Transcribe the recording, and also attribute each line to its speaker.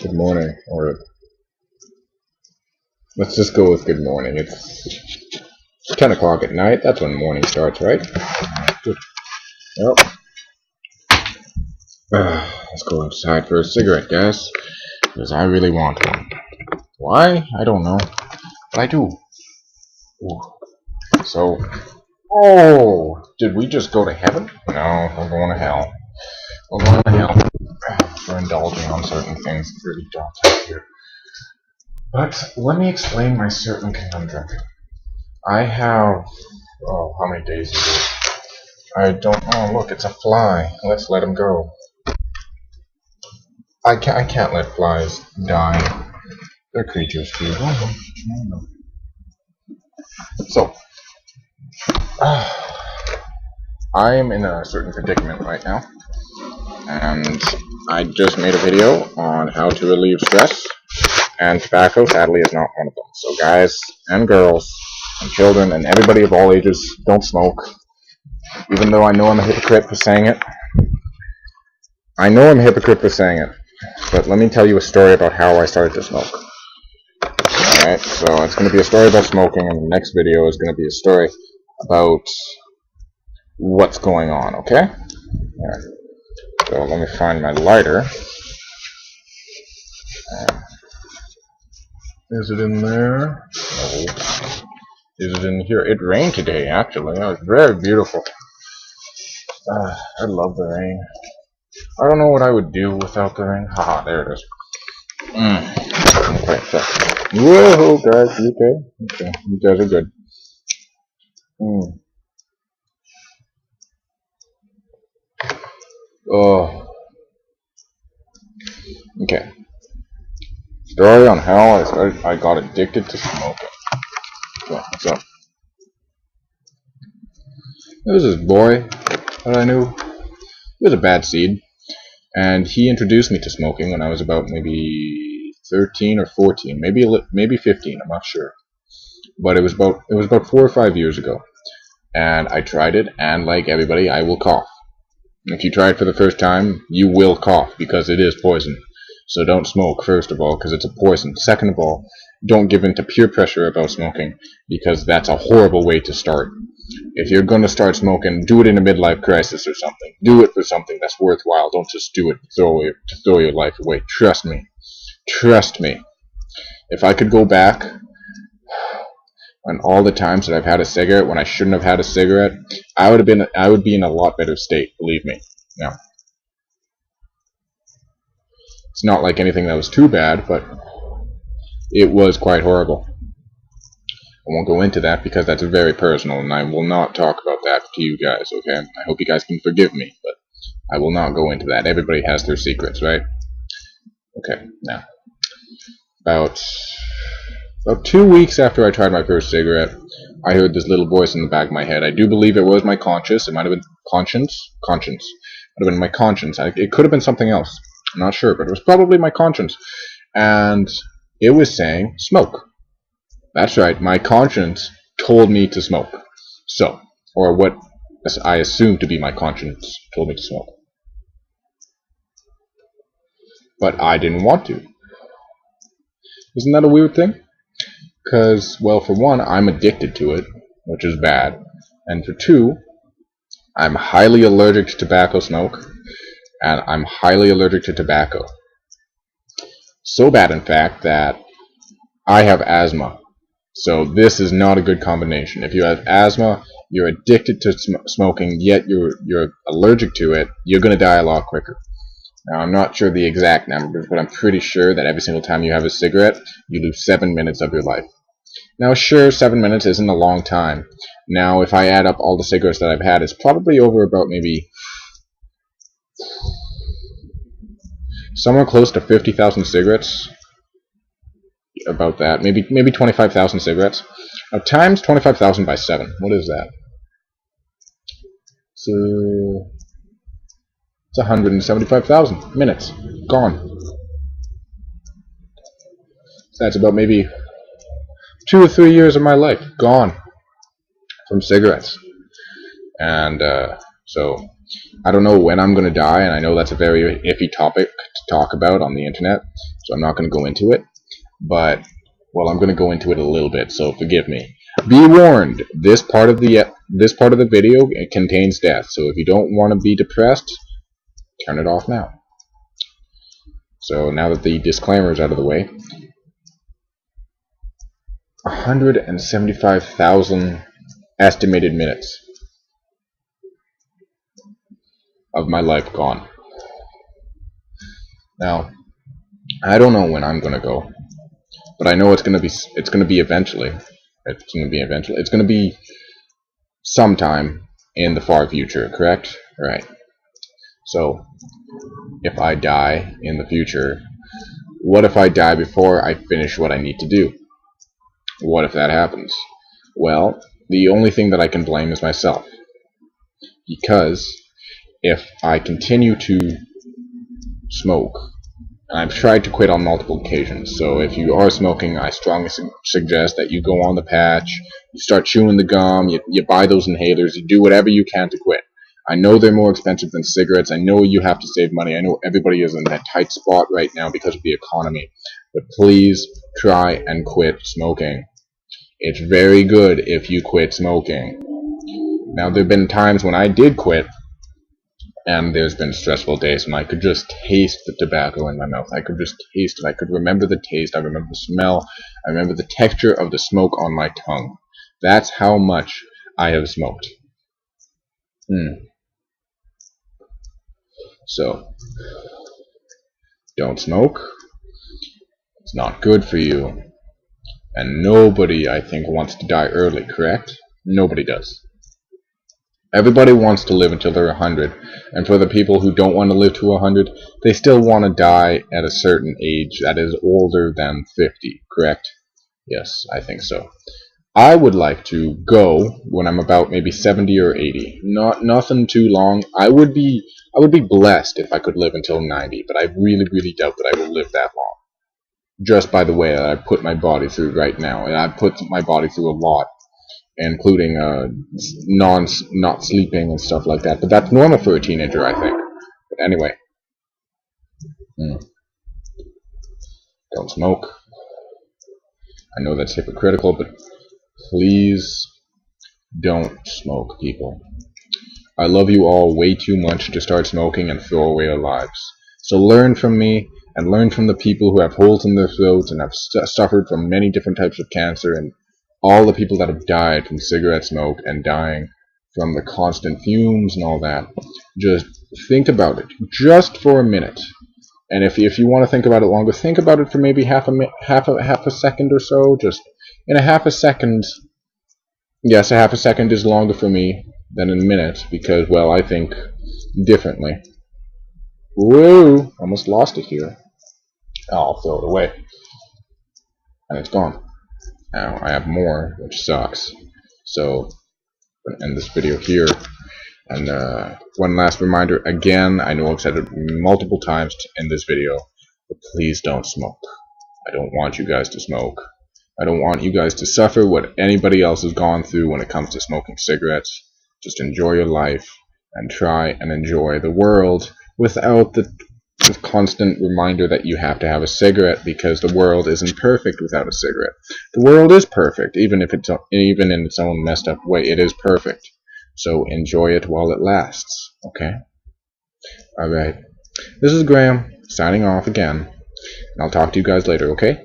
Speaker 1: Good morning, or let's just go with good morning. It's 10 o'clock at night. That's when morning starts, right? Good. Well, let's go outside for a cigarette, guys, because I really want one. Why? I don't know, but I do. Ooh. So, did we just go to heaven? No, we're going to hell. We're going to hell for indulging on certain things. It's really dark out here. But let me explain my certain conundrum. I have, how many days is it? I don't know. Look, it's a fly. Let's let him go. I can't let flies die. They're creatures too. So, I am in a certain predicament right now, and I just made a video on how to relieve stress, and tobacco, sadly, is not one of them. So guys and girls and children and everybody of all ages, don't smoke. Even though I know I'm a hypocrite for saying it. But let me tell you a story about how I started to smoke. Alright, so it's going to be a story about smoking, and the next video is going to be a story about what's going on, okay? Alright, so let me find my lighter. Is it in there? No. Is it in here? It rained today, actually. It was very beautiful. I love the rain. I don't know what I would do without the rain. Haha, there it is. Okay, so. Whoa, guys, you okay? Okay, you guys are good. Oh. Okay. Story on how I got addicted to smoking. Okay, so. There was this boy that I knew. He was a bad seed. And he introduced me to smoking when I was about maybe 13 or 14, maybe 15, I'm not sure. But it was about 4 or 5 years ago. And I tried it, and like everybody, I will cough. If you try it for the first time, you will cough, because it is poison. So don't smoke, first of all, because it's a poison. Second of all, don't give in to peer pressure about smoking, because that's a horrible way to start. If you're going to start smoking, do it in a midlife crisis or something. Do it for something that's worthwhile. Don't just do it to throw your life away. Trust me. Trust me. If I could go back on all the times that I've had a cigarette when I shouldn't have had a cigarette, I would be in a lot better state, believe me. Now, it's not like anything that was too bad, but it was quite horrible. I won't go into that because that's very personal, and I will not talk about that to you guys, okay? I hope you guys can forgive me, but I will not go into that. Everybody has their secrets, right? Okay, now, about 2 weeks after I tried my first cigarette, I heard this little voice in the back of my head. I do believe it was my conscience. It might have been conscience. Might have been my conscience. It could have been something else. I'm not sure, but it was probably my conscience. And it was saying, smoke. That's right, my conscience told me to smoke. So, or what I assume to be my conscience told me to smoke. But I didn't want to. Isn't that a weird thing? Because, well, for one, I'm addicted to it, which is bad. And for two, I'm highly allergic to tobacco smoke, and I'm highly allergic to tobacco. So bad, in fact, that I have asthma. So this is not a good combination. If you have asthma, you're addicted to smoking, yet you're allergic to it, you're going to die a lot quicker. Now, I'm not sure the exact numbers, but I'm pretty sure that every single time you have a cigarette, you lose 7 minutes of your life. Now, sure, 7 minutes isn't a long time. Now, if I add up all the cigarettes that I've had, it's probably over about maybe somewhere close to 50,000 cigarettes. About that, maybe 25,000 cigarettes. Now, times 25,000 by 7. What is that? So it's 175,000 minutes gone. So that's about maybe 2 or 3 years of my life gone from cigarettes. And so I don't know when I'm going to die, and I know that's a very iffy topic to talk about on the internet, so I'm not going to go into it. But, well, I'm going to go into it a little bit, so forgive me. Be warned, this part of the video, it contains death, so if you don't want to be depressed, turn it off now. So now that the disclaimer is out of the way, 175,000 estimated minutes of my life gone. Now, I don't know when I'm gonna go, but I know it's gonna be eventually. It's gonna be sometime in the far future, correct? Right. So, if I die in the future, what if I die before I finish what I need to do? What if that happens? Well, the only thing that I can blame is myself. Because if I continue to smoke, and I've tried to quit on multiple occasions, so if you are smoking, I strongly suggest that you go on the patch, you start chewing the gum, you buy those inhalers, you do whatever you can to quit. I know they're more expensive than cigarettes, I know you have to save money, I know everybody is in that tight spot right now because of the economy, but please try and quit smoking. It's very good if you quit smoking. Now, there have been times when I did quit, and there's been stressful days when I could just taste the tobacco in my mouth. I could just taste it. I could remember the taste. I remember the smell. I remember the texture of the smoke on my tongue. That's how much I have smoked. So, don't smoke. It's not good for you. And nobody, I think, wants to die early, correct? Nobody does. Everybody wants to live until they're 100, and for the people who don't want to live to 100, they still want to die at a certain age that is older than 50, correct? Yes, I think so. I would like to go when I'm about maybe 70 or 80. Nothing too long. I would be blessed if I could live until 90, but I really, really doubt that I will live that long. Just by the way that I put my body through right now, and I put my body through a lot, including not sleeping and stuff like that. But that's normal for a teenager, I think. But anyway, don't smoke. I know that's hypocritical, but please don't smoke, people. I love you all way too much to start smoking and throw away our lives. So learn from me, and learn from the people who have holes in their throats and have suffered from many different types of cancer, and all the people that have died from cigarette smoke and dying from the constant fumes and all that. Just think about it, just for a minute. And if you want to think about it longer, think about it for maybe half a second or so. Just in a half a second. Yes, a half a second is longer for me than a minute because, well, I think differently. Whoa! Almost lost it here. I'll throw it away. And it's gone. Now I have more, which sucks. So I'm gonna end this video here. And one last reminder, again, I know I've said it multiple times in this video, but please don't smoke. I don't want you guys to smoke. I don't want you guys to suffer what anybody else has gone through when it comes to smoking cigarettes. Just enjoy your life and try and enjoy the world without the constant reminder that you have to have a cigarette, because the world isn't perfect without a cigarette. The world is perfect, even in its own messed up way. It is perfect. So enjoy it while it lasts. Okay? Alright. This is Graham, signing off again. And I'll talk to you guys later, okay?